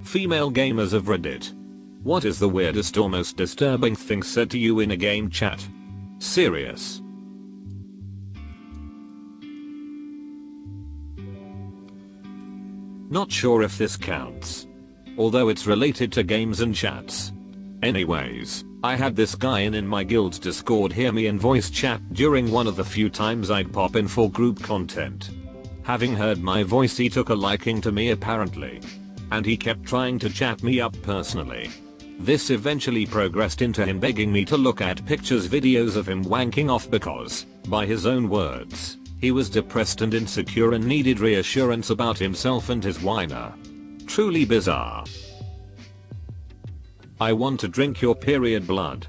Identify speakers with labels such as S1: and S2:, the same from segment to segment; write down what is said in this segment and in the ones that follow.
S1: Female gamers of Reddit. What is the weirdest or most disturbing thing said to you in a game chat? Serious. Not sure if this counts. Although it's related to games and chats. Anyways, I had this guy in my guild's Discord hear me in voice chat during one of the few times I'd pop in for group content. Having heard my voice, he took a liking to me apparently. And he kept trying to chat me up personally. This eventually progressed into him begging me to look at pictures, videos of him wanking off because, by his own words, he was depressed and insecure and needed reassurance about himself and his whiner. Truly bizarre. I want to drink your period blood.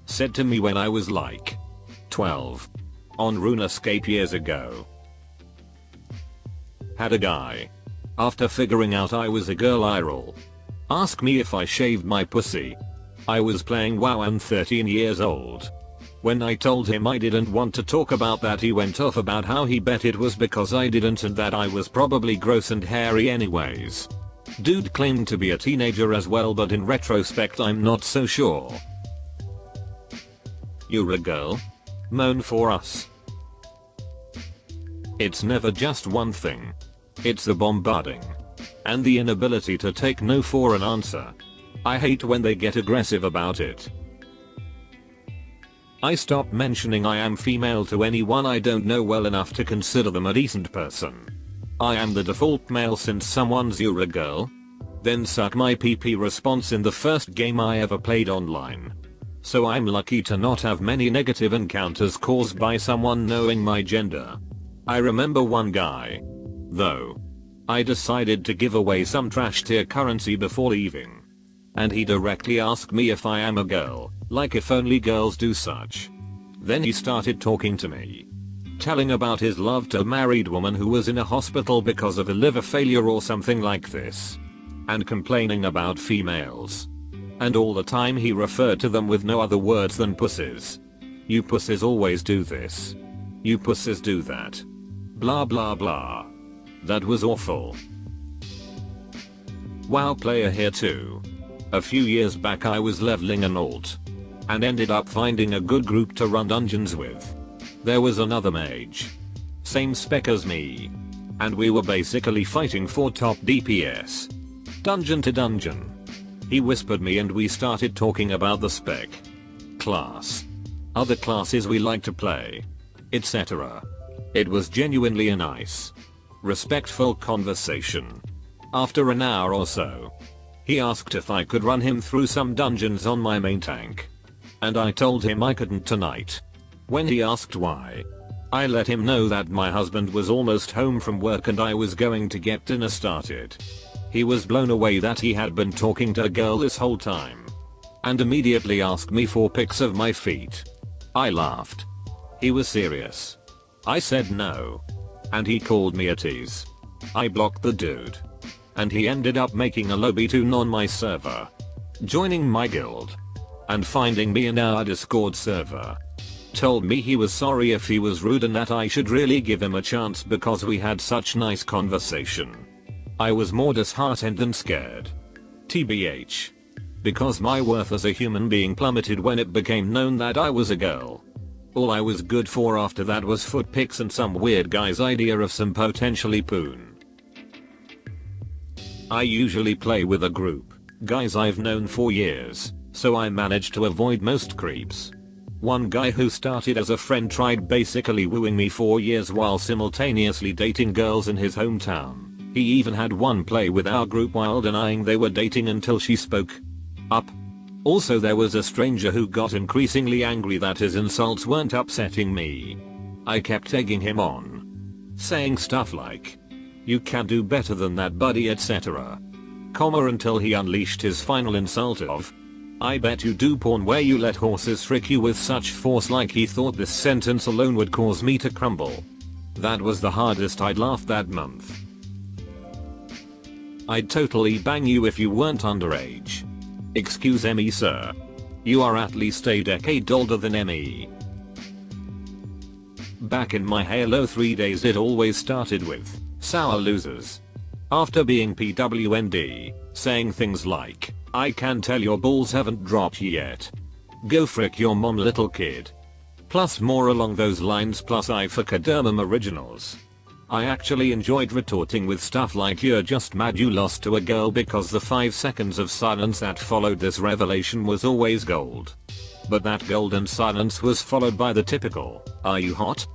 S1: Said to me when I was like 12. On RuneScape years ago. Had a guy. After figuring out I was a girl IRL. Ask me if I shaved my pussy. I was playing WoW and 13 years old. When I told him I didn't want to talk about that, he went off about how he bet it was because I didn't and that I was probably gross and hairy anyways. Dude claimed to be a teenager as well, but in retrospect I'm not so sure. You're a girl? Moan for us. It's never just one thing. It's the bombarding. And the inability to take no for an answer. I hate when they get aggressive about it. I stop mentioning I am female to anyone I don't know well enough to consider them a decent person. I am the default male since someone's "you're a girl?" Then suck my PP response in the first game I ever played online. So I'm lucky to not have many negative encounters caused by someone knowing my gender. I remember one guy. Though. I decided to give away some trash tier currency before leaving. And he directly asked me if I am a girl, like if only girls do such. Then he started talking to me. Telling about his love to a married woman who was in a hospital because of a liver failure or something like this. And complaining about females. And all the time he referred to them with no other words than pussies. You pussies always do this. You pussies do that. Blah blah blah. That was awful. WoW player here too. A few years back I was leveling an alt. And ended up finding a good group to run dungeons with. There was another mage. Same spec as me. And we were basically fighting for top DPS. Dungeon to dungeon. He whispered me and we started talking about the spec. Class. Other classes we like to play. Etc. It was genuinely a nice, respectful conversation. After an hour or so, he asked if I could run him through some dungeons on my main tank. And I told him I couldn't tonight. When he asked why, I let him know that my husband was almost home from work and I was going to get dinner started. He was blown away that he had been talking to a girl this whole time. And immediately asked me for pics of my feet. I laughed. He was serious. I said no. And he called me a tease. I blocked the dude. And he ended up making a lobby tune on my server. Joining my guild. And finding me in our Discord server. Told me he was sorry if he was rude and that I should really give him a chance because we had such nice conversation. I was more disheartened than scared. TBH. Because my worth as a human being plummeted when it became known that I was a girl. All I was good for after that was foot pics and some weird guy's idea of some potentially poon. I usually play with a group, guys I've known for years, so I managed to avoid most creeps. One guy who started as a friend tried basically wooing me for years while simultaneously dating girls in his hometown. He even had one play with our group while denying they were dating until she spoke up. Also there was a stranger who got increasingly angry that his insults weren't upsetting me. I kept egging him on. Saying stuff like, "You can do better than that buddy," etc. Until he unleashed his final insult of, "I bet you do porn where you let horses frick you with such force," like he thought this sentence alone would cause me to crumble. That was the hardest I'd laughed that month. "I'd totally bang you if you weren't underage." Excuse me, sir. You are at least a decade older than me. Back in my Halo 3 days it always started with sour losers. After being PWND, saying things like, "I can tell your balls haven't dropped yet. Go frick your mom, little kid." Plus more along those lines, plus I for Kadurmum originals. I actually enjoyed retorting with stuff like, "You're just mad you lost to a girl," because the 5 seconds of silence that followed this revelation was always gold. But that golden silence was followed by the typical, "Are you hot?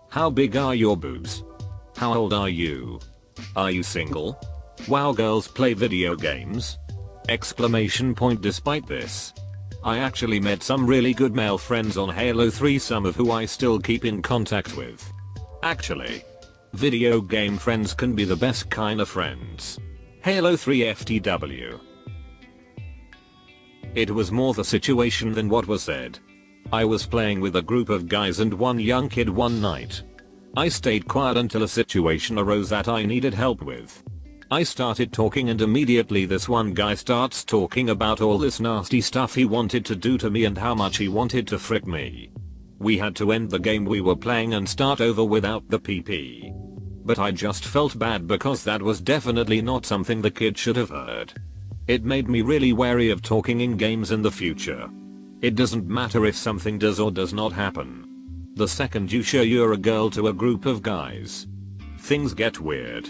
S1: How big are your boobs? How old are you? Are you single? Wow, girls play video games?" Exclamation point. Despite this, I actually met some really good male friends on Halo 3, some of who I still keep in contact with. Actually, video game friends can be the best kind of friends. Halo 3 FTW. It was more the situation than what was said. I was playing with a group of guys and one young kid one night. I stayed quiet until a situation arose that I needed help with. I started talking and immediately this one guy starts talking about all this nasty stuff he wanted to do to me and how much he wanted to frick me. We had to end the game we were playing and start over without the PP. But I just felt bad because that was definitely not something the kid should have heard. It made me really wary of talking in games in the future. It doesn't matter if something does or does not happen. The second you show you're a girl to a group of guys, things get weird.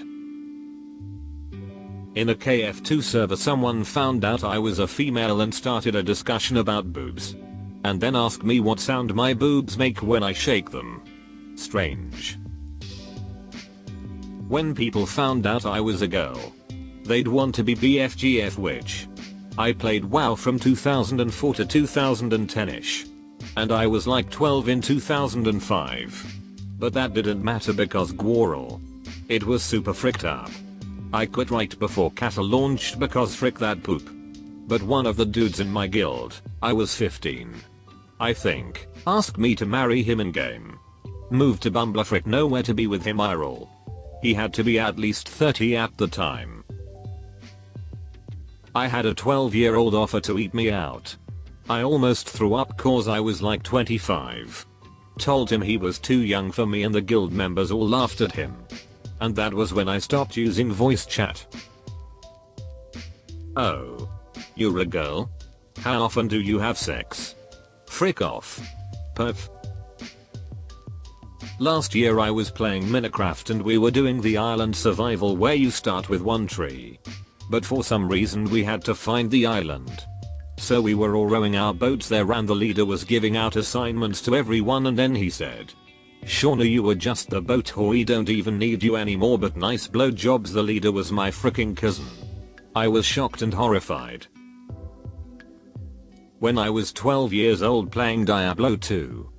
S1: In a KF2 server, someone found out I was a female and started a discussion about boobs. And then asked me what sound my boobs make when I shake them. Strange. When people found out I was a girl, they'd want to be BFGF, which I played WoW from 2004 to 2010ish. And I was like 12 in 2005. But that didn't matter because Gwarl. It was super fricked up. I quit right before Kata launched because frick that poop. But one of the dudes in my guild, I was 15, I think, asked me to marry him in game. Moved to Bumbler, frick nowhere to be with him, IRL. He had to be at least 30 at the time. I had a 12-year-old offer to eat me out. I almost threw up cause I was like 25. Told him he was too young for me and the guild members all laughed at him. And that was when I stopped using voice chat. Oh. You're a girl? How often do you have sex? Frick off. Perf. Last year I was playing Minecraft and we were doing the island survival where you start with one tree. But for some reason we had to find the island. So we were all rowing our boats there and the leader was giving out assignments to everyone and then he said, "Shauna, you were just the boat whore, we don't even need you anymore, but nice blowjobs." The leader was my freaking cousin. I was shocked and horrified. When I was 12 years old playing Diablo 2.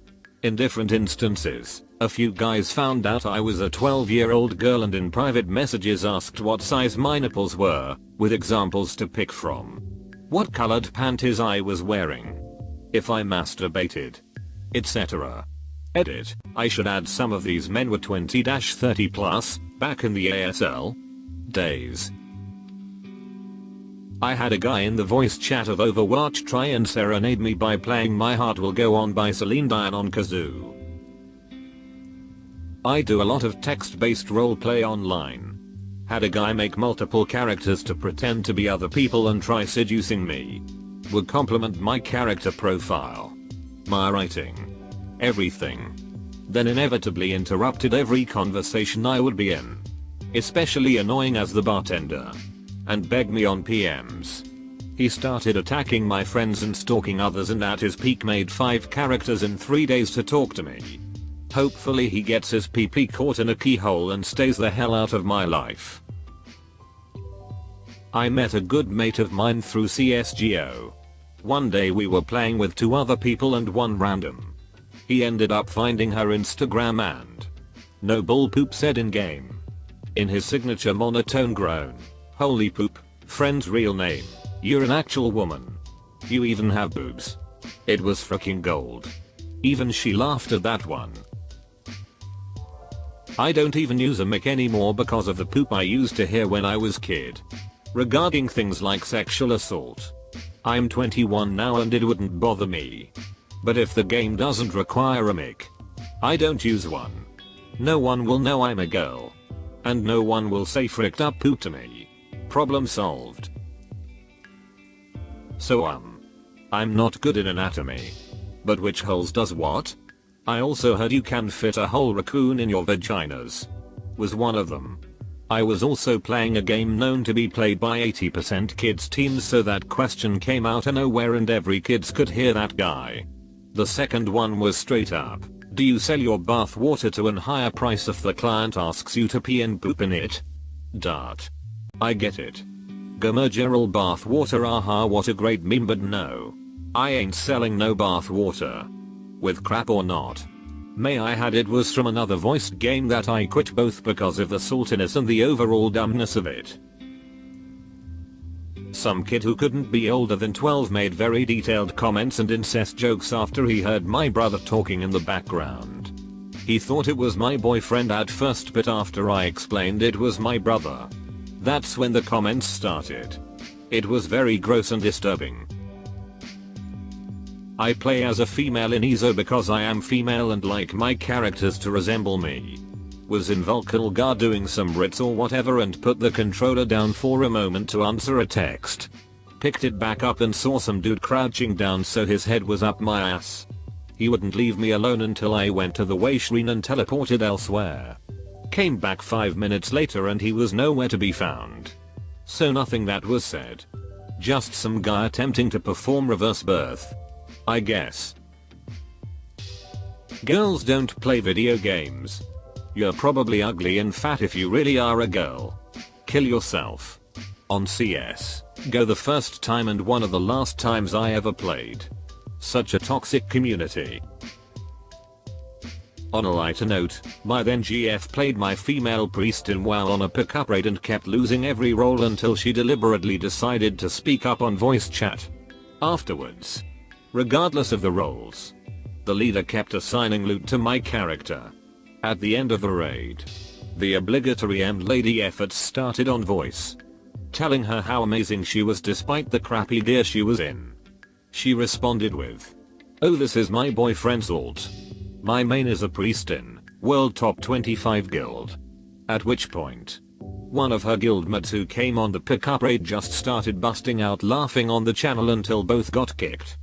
S1: In different instances, a few guys found out I was a 12-year-old girl and in private messages asked what size my nipples were, with examples to pick from. What colored panties I was wearing. If I masturbated. Etc. Edit, I should add some of these men were 20-30 plus, back in the ASL days. I had a guy in the voice chat of Overwatch try and serenade me by playing My Heart Will Go On by Celine Dion on kazoo. I do a lot of text-based roleplay online. Had a guy make multiple characters to pretend to be other people and try seducing me. Would compliment my character profile, my writing, everything. Then inevitably interrupted every conversation I would be in. Especially annoying as the bartender. And begged me on PMs. He started attacking my friends and stalking others and at his peak made 5 characters in 3 days to talk to me. Hopefully he gets his PP caught in a keyhole and stays the hell out of my life. I met a good mate of mine through CSGO. One day we were playing with 2 other people and one random. He ended up finding her Instagram and no bull poop said in game. In his signature monotone groan. Holy poop, friend's real name. You're an actual woman. You even have boobs. It was freaking gold. Even she laughed at that one. I don't even use a mic anymore because of the poop I used to hear when I was kid. Regarding things like sexual assault. I'm 21 now and it wouldn't bother me. But if the game doesn't require a mic, I don't use one. No one will know I'm a girl. And no one will say fricked up poop to me. Problem solved. So I'm not good in anatomy. But which holes does what? I also heard you can fit a whole raccoon in your vaginas. Was one of them. I was also playing a game known to be played by 80% kids teens, so that question came out of nowhere and every kids could hear that guy. The second one was straight up. Do you sell your bath water to an higher price if the client asks you to pee and poop in it? Dart. I get it. Gomergeral bath water, aha, what a great meme, but no. I ain't selling no bath water. With crap or not. May I add, it was from another voiced game that I quit both because of the saltiness and the overall dumbness of it. Some kid who couldn't be older than 12 made very detailed comments and incest jokes after he heard my brother talking in the background. He thought it was my boyfriend at first, but after I explained it was my brother, that's when the comments started. It was very gross and disturbing. I play as a female in EZO because I am female and like my characters to resemble me. Was in Vulcan doing some Ritz or whatever and put the controller down for a moment to answer a text. Picked it back up and saw some dude crouching down, so his head was up my ass. He wouldn't leave me alone until I went to the washroom and teleported elsewhere. Came back 5 minutes later and he was nowhere to be found. So nothing that was said. Just some guy attempting to perform reverse birth, I guess. Girls don't play video games. You're probably ugly and fat if you really are a girl. Kill yourself. On CS. Go the first time and one of the last times I ever played. Such a toxic community. On a lighter note, my then GF played my female priest in WoW on a pickup raid and kept losing every roll until she deliberately decided to speak up on voice chat. Afterwards, regardless of the rolls, the leader kept assigning loot to my character. At the end of the raid, the obligatory M-Lady efforts started on voice, telling her how amazing she was despite the crappy gear she was in. She responded with, "Oh, this is my boyfriend's ult. My main is a priest in World Top 25 guild." At which point, one of her guildmates who came on the pickup raid just started busting out laughing on the channel until both got kicked.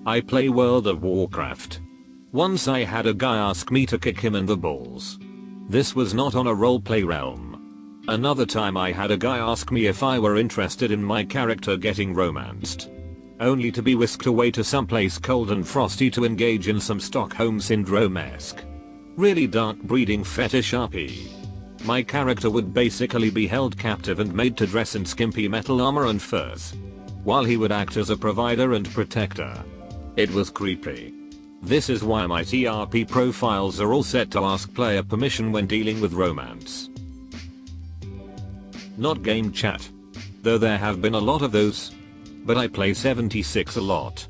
S1: I play World of Warcraft. Once I had a guy ask me to kick him in the balls. This was not on a roleplay realm. Another time I had a guy ask me if I were interested in my character getting romanced, only to be whisked away to someplace cold and frosty to engage in some Stockholm Syndrome-esque, really dark breeding fetish RP. My character would basically be held captive and made to dress in skimpy metal armor and furs, while he would act as a provider and protector. It was creepy. This is why my TRP profiles are all set to ask player permission when dealing with romance. Not game chat, though there have been a lot of those, but I play 76 a lot.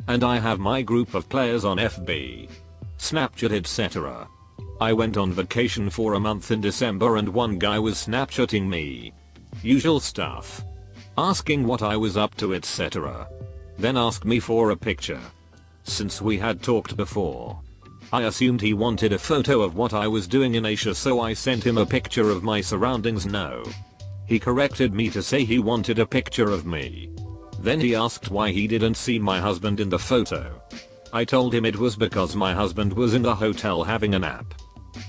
S1: And I have my group of players on FB, Snapchat, etc. I went on vacation for a month in December and one guy was Snapchatting me. Usual stuff. Asking what I was up to, etc. Then asked me for a picture. Since we had talked before, I assumed he wanted a photo of what I was doing in Asia, so I sent him a picture of my surroundings. No. He corrected me to say he wanted a picture of me. Then he asked why he didn't see my husband in the photo. I told him it was because my husband was in the hotel having a nap.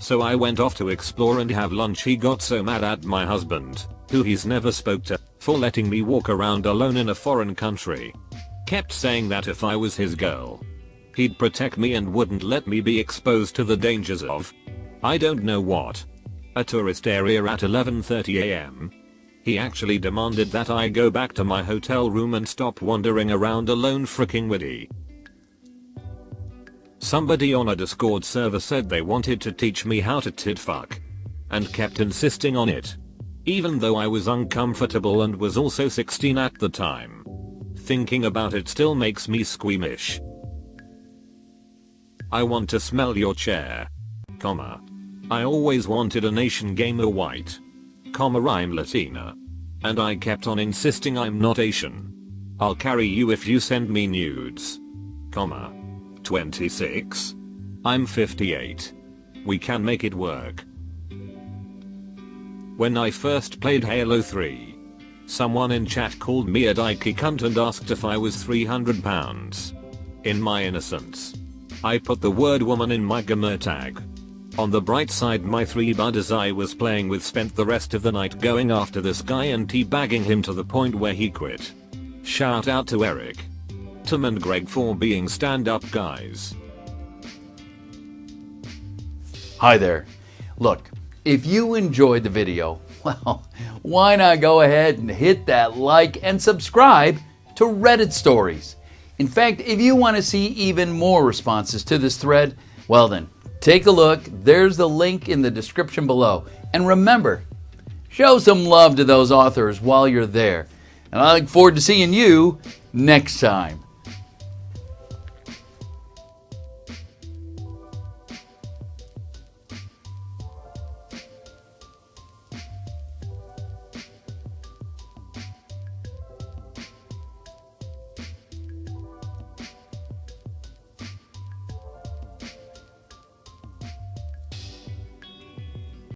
S1: So I went off to explore and have lunch. He got so mad at my husband, who he's never spoke to, for letting me walk around alone in a foreign country. Kept saying that if I was his girl, he'd protect me and wouldn't let me be exposed to the dangers of, I don't know what, a tourist area at 11:30 am. He actually demanded that I go back to my hotel room and stop wandering around alone. Fricking witty. Somebody on a Discord server said they wanted to teach me how to tit fuck, and kept insisting on it, even though I was uncomfortable and was also 16 at the time. Thinking about it still makes me squeamish. I want to smell your chair, comma. I always wanted a nation gamer white, comma, I'm Latina. And I kept on insisting I'm not Asian. I'll carry you if you send me nudes, comma. 26. I'm 58. We can make it work. When I first played Halo 3, Someone in chat called me a dykey cunt and asked if I was 300 pounds. In my innocence, I put the word woman in my gamer tag. On the bright side, my 3 buddies I was playing with spent the rest of the night going after this guy and teabagging him to the point where he quit. Shout out to Eric, Tom and Greg for being stand-up guys.
S2: Hi there. Look, if you enjoyed the video, well, why not go ahead and hit that like and subscribe to Reddit Stories. In fact, if you want to see even more responses to this thread, well then, take a look. There's the link in the description below. And remember, show some love to those authors while you're there. And I look forward to seeing you next time.